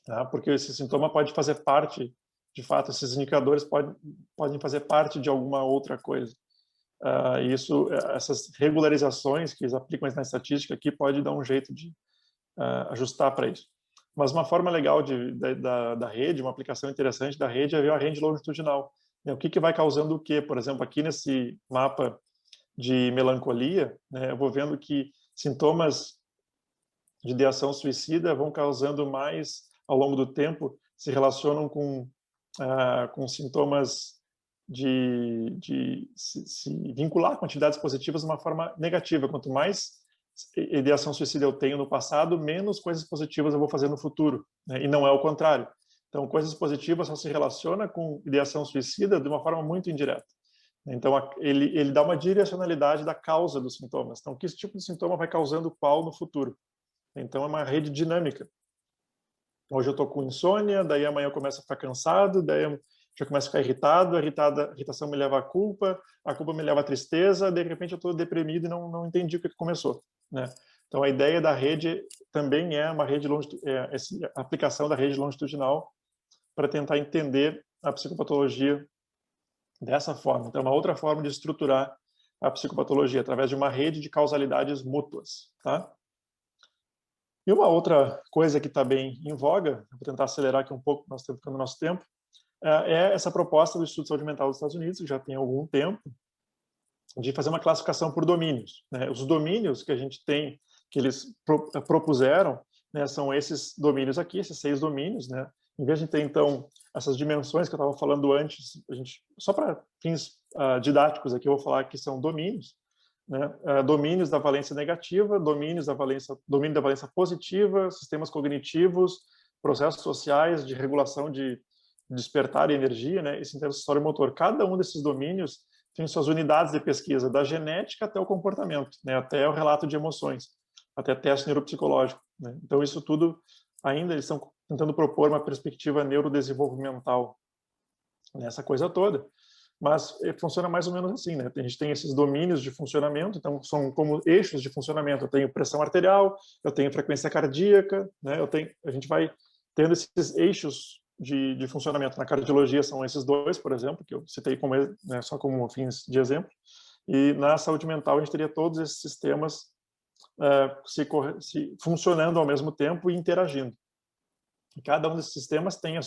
tá? Porque esse sintoma pode fazer parte, de fato, esses indicadores podem fazer parte de alguma outra coisa. Essas regularizações que eles aplicam na estatística aqui pode dar um jeito de ajustar para isso. Mas uma forma legal da rede, uma aplicação interessante da rede é ver a rede longitudinal. O que vai causando o quê? Por exemplo, aqui nesse mapa de melancolia, né, eu vou vendo que sintomas de ideação suicida vão causando mais, ao longo do tempo, se relacionam com sintomas de se vincular com atividades positivas de uma forma negativa. Quanto mais ideação suicida eu tenho no passado, menos coisas positivas eu vou fazer no futuro, né? E não é o contrário. Então, coisas positivas só se relaciona com ideação suicida de uma forma muito indireta. Então, ele dá uma direcionalidade da causa dos sintomas. Então, que tipo de sintoma vai causando qual no futuro? Então, é uma rede dinâmica. Hoje eu estou com insônia, daí amanhã eu começo a ficar cansado, daí eu já começo a ficar irritado, a irritação me leva à culpa, a culpa me leva à tristeza, de repente eu estou deprimido e não entendi o que começou, né? Então, a ideia da rede também é uma rede a aplicação da rede longitudinal para tentar entender a psicopatologia dessa forma. Então, é uma outra forma de estruturar a psicopatologia, através de uma rede de causalidades mútuas. Tá? E uma outra coisa que está bem em voga, vou tentar acelerar aqui um pouco, nós estamos ficando no nosso tempo, é essa proposta do Instituto de Saúde Mental dos Estados Unidos, que já tem algum tempo, de fazer uma classificação por domínios. Né? Os domínios que a gente tem, que eles propuseram, né, são esses domínios aqui, esses 6 domínios. Né? Em vez de ter, então, essas dimensões que eu estava falando antes, só para fins didáticos aqui, eu vou falar que são domínios. Né? Domínios da valência negativa, domínio da valência positiva, sistemas cognitivos, processos sociais de regulação de despertar e energia, né? Esse intersensório motor. Cada um desses domínios tem suas unidades de pesquisa, da genética até o comportamento, né? Até o relato de emoções, até teste neuropsicológico. Né? Então, isso tudo, ainda eles estão tentando propor uma perspectiva neurodesenvolvimental nessa coisa toda. Mas funciona mais ou menos assim, né? A gente tem esses domínios de funcionamento, então são como eixos de funcionamento. Eu tenho pressão arterial, eu tenho frequência cardíaca, né? A gente vai tendo esses eixos de funcionamento. Na cardiologia são esses 2, por exemplo, que eu citei como, né, só como fins de exemplo. E na saúde mental a gente teria todos esses sistemas funcionando ao mesmo tempo e interagindo. E cada um desses sistemas tem o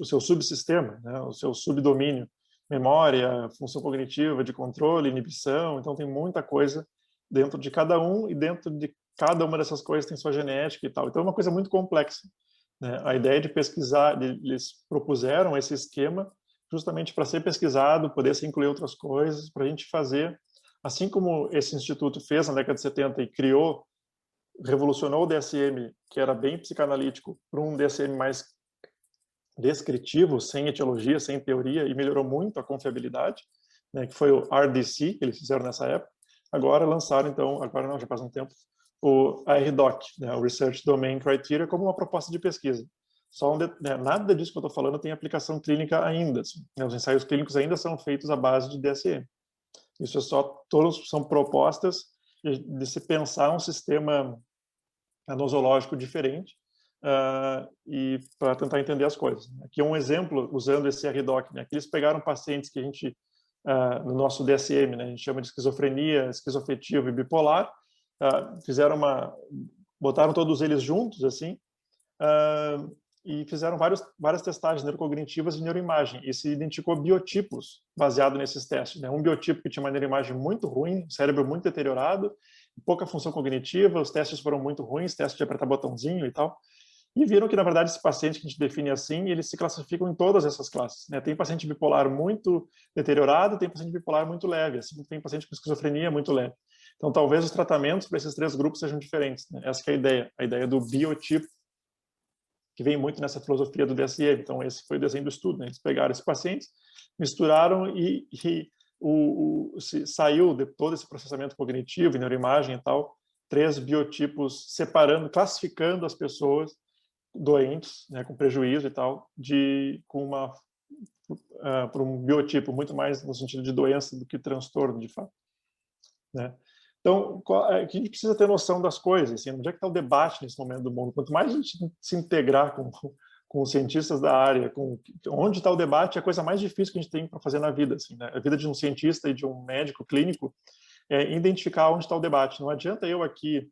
seu subsistema, né, o seu subdomínio, memória, função cognitiva, de controle, inibição. Então tem muita coisa dentro de cada um, e dentro de cada uma dessas coisas tem sua genética e tal. Então é uma coisa muito complexa. Né? A ideia de pesquisar, eles propuseram esse esquema justamente para ser pesquisado, poder se incluir outras coisas, para a gente fazer, assim como esse instituto fez na década de 70 e revolucionou o DSM, que era bem psicanalítico, para um DSM mais descritivo, sem etiologia, sem teoria, e melhorou muito a confiabilidade, né, que foi o RDC, que eles fizeram nessa época. Agora lançaram, então, agora não, já faz um tempo, o RDoC, né, o Research Domain Criteria, como uma proposta de pesquisa. Nada disso que eu estou falando tem aplicação clínica ainda. Assim, né, os ensaios clínicos ainda são feitos à base de DSM. Isso é só, todos são propostas de se pensar um sistema nosológico diferente, e para tentar entender as coisas. Aqui é um exemplo, usando esse RDoC. Né? Aqui eles pegaram pacientes que a gente, no nosso DSM, né, a gente chama de esquizofrenia, esquizoafetivo e bipolar, botaram todos eles juntos, assim, e fizeram várias testagens neurocognitivas e neuroimagem, e se identificou biotipos baseado nesses testes. Né? Um biotipo que tinha uma neuroimagem muito ruim, cérebro muito deteriorado, pouca função cognitiva, os testes foram muito ruins, teste de apertar botãozinho e tal, e viram que, na verdade, esses pacientes que a gente define assim, eles se classificam em todas essas classes. Né? Tem paciente bipolar muito deteriorado, tem paciente bipolar muito leve, assim, tem paciente com esquizofrenia muito leve. Então, talvez os tratamentos para esses 3 grupos sejam diferentes. Né? Essa que é a ideia do biotipo, que vem muito nessa filosofia do DSM. Então, esse foi o desenho do estudo. Né? Eles pegaram esses pacientes, misturaram saiu de todo esse processamento cognitivo e neuroimagem e tal, 3 biotipos separando, classificando as pessoas doentes, né, com prejuízo e tal, por um biotipo muito mais no sentido de doença do que transtorno, de fato. Né? Então, a gente precisa ter noção das coisas, assim, onde é que está o debate nesse momento do mundo? Quanto mais a gente se integrar com os cientistas da área, onde está o debate, é a coisa mais difícil que a gente tem para fazer na vida. Assim, né? A vida de um cientista e de um médico clínico é identificar onde está o debate. Não adianta eu aqui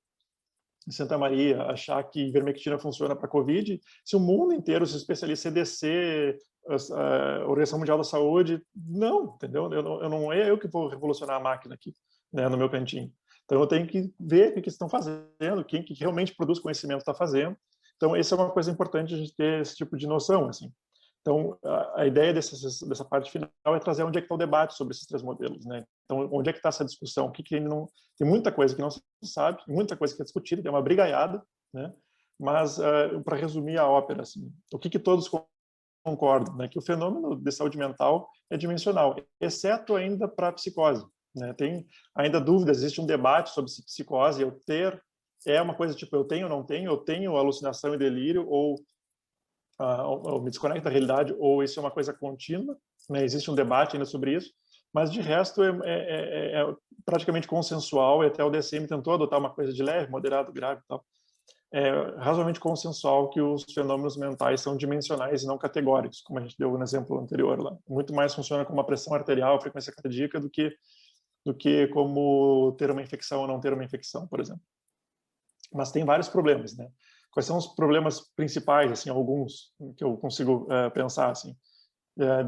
em Santa Maria achar que ivermectina funciona para COVID, se o mundo inteiro se especializa em CDC, a Organização Mundial da Saúde, não, entendeu? Não é eu que vou revolucionar a máquina aqui, né, no meu cantinho. Então eu tenho que ver o que estão fazendo, quem que realmente produz conhecimento está fazendo. Então essa é uma coisa importante a gente ter esse tipo de noção, assim. Então, a ideia dessa parte final é trazer onde é que está o debate sobre esses 3 modelos, né? Então, onde é que está essa discussão? Tem muita coisa que não se sabe, muita coisa que é discutida, tem uma brigaiada, né? Mas, para resumir a ópera, assim, o que todos concordam, né? Que o fenômeno de saúde mental é dimensional, exceto ainda para a psicose, né? Tem ainda dúvidas, existe um debate sobre se psicose, é uma coisa tipo, eu tenho ou não tenho, eu tenho alucinação e delírio, ou me desconecta da realidade, ou isso é uma coisa contínua, né? Existe um debate ainda sobre isso, mas de resto é praticamente consensual, e até o DSM tentou adotar uma coisa de leve, moderado, grave e tal. É razoavelmente consensual que os fenômenos mentais são dimensionais e não categóricos, como a gente deu no exemplo anterior lá. Muito mais funciona como uma pressão arterial, frequência cardíaca, do que como ter uma infecção ou não ter uma infecção, por exemplo. Mas tem vários problemas, né? Quais são os problemas principais, assim, alguns que eu consigo pensar, assim?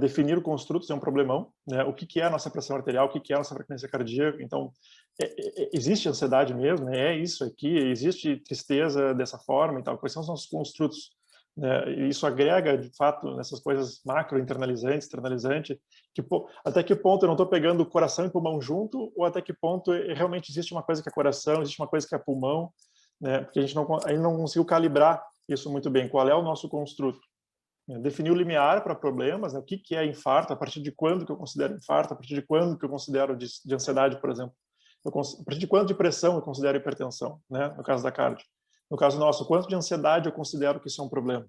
Definir o construto é um problemão, né? O que é a nossa pressão arterial, o que é a nossa frequência cardíaca. Então, existe ansiedade mesmo, né? É isso aqui, existe tristeza dessa forma e tal. Quais são os nossos construtos? Né? E isso agrega, de fato, nessas coisas macro, internalizante, externalizante, até que ponto eu não estou pegando coração e pulmão junto, ou até que ponto realmente existe uma coisa que é coração, existe uma coisa que é pulmão, né? Porque a gente não conseguiu calibrar isso muito bem. Qual é o nosso construto? Definir o limiar para problemas, né? O que é infarto, a partir de quando que eu considero infarto, a partir de quando que eu considero de ansiedade, por exemplo. A partir de quanto de pressão eu considero hipertensão, né? No caso da cardio. No caso nosso, quanto de ansiedade eu considero que isso é um problema.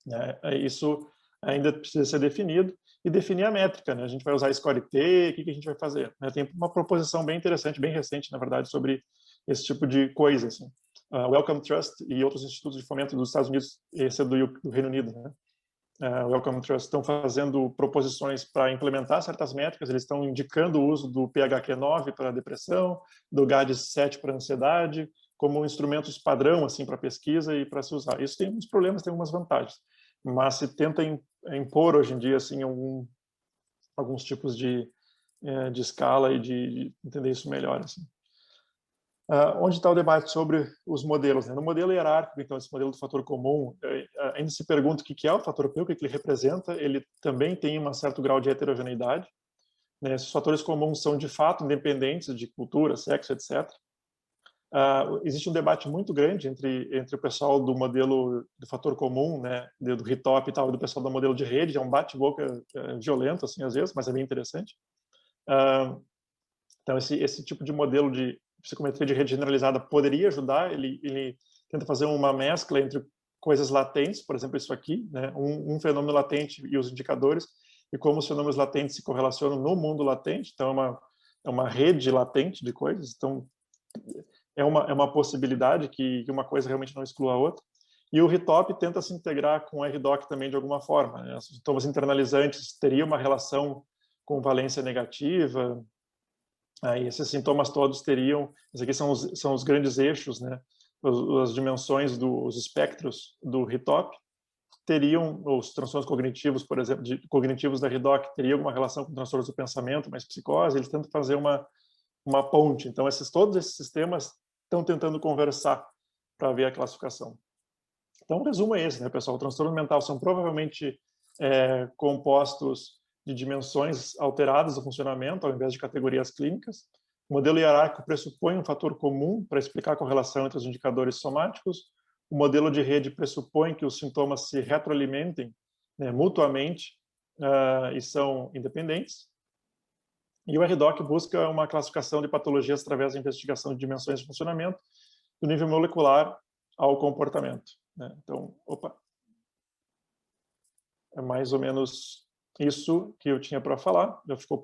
Né? Isso ainda precisa ser definido, e definir a métrica, né? A gente vai usar Score-T, o que a gente vai fazer? Tem uma proposição bem interessante, bem recente, na verdade, sobre esse tipo de coisa, assim. Wellcome Trust e outros institutos de fomento dos Estados Unidos, esse é do Reino Unido, né? Wellcome Trust estão fazendo proposições para implementar certas métricas, eles estão indicando o uso do PHQ-9 para depressão, do GAD-7 para ansiedade, como instrumentos padrão assim para pesquisa e para se usar. Isso tem uns problemas, tem algumas vantagens, mas se tenta impor hoje em dia assim alguns tipos de escala e de entender isso melhor, assim. Onde está o debate sobre os modelos? Né? No modelo hierárquico, então, esse modelo do fator comum, ainda se pergunta o que é o fator P, o que ele representa. Ele também tem um certo grau de heterogeneidade. Né? Esses fatores comuns são, de fato, independentes de cultura, sexo, etc. Existe um debate muito grande entre o pessoal do modelo do fator comum, né, do RITOP e tal, e do pessoal do modelo de rede. É um bate-boca violento, assim, às vezes, mas é bem interessante. Então, esse tipo de modelo de psicometria de rede generalizada poderia ajudar. Ele tenta fazer uma mescla entre coisas latentes, por exemplo, isso aqui, né, um fenômeno latente e os indicadores, e como os fenômenos latentes se correlacionam no mundo latente. Então, é uma rede latente de coisas. Então, é uma possibilidade que uma coisa realmente não exclua a outra. E o RITOP tenta se integrar com o RDoC também de alguma forma. Né? Os sintomas internalizantes teriam uma relação com valência negativa. Aí esses sintomas todos teriam, esses aqui são os grandes eixos, né? As dimensões dos espectros do RITOP teriam, os transtornos cognitivos, por exemplo, cognitivos da RDoC, teriam alguma relação com transtornos do pensamento, mas psicose. Eles tentam fazer uma ponte. Então, todos esses sistemas estão tentando conversar para ver a classificação. Então, o resumo é esse, né, pessoal? Transtornos mentais são provavelmente compostos de dimensões alteradas do funcionamento, ao invés de categorias clínicas. O modelo hierárquico pressupõe um fator comum para explicar a correlação entre os indicadores somáticos. O modelo de rede pressupõe que os sintomas se retroalimentem, né, mutuamente e são independentes. E o RDoC busca uma classificação de patologias através da investigação de dimensões de funcionamento, do nível molecular ao comportamento. Né? Então, é mais ou menos isso que eu tinha para falar. Já ficou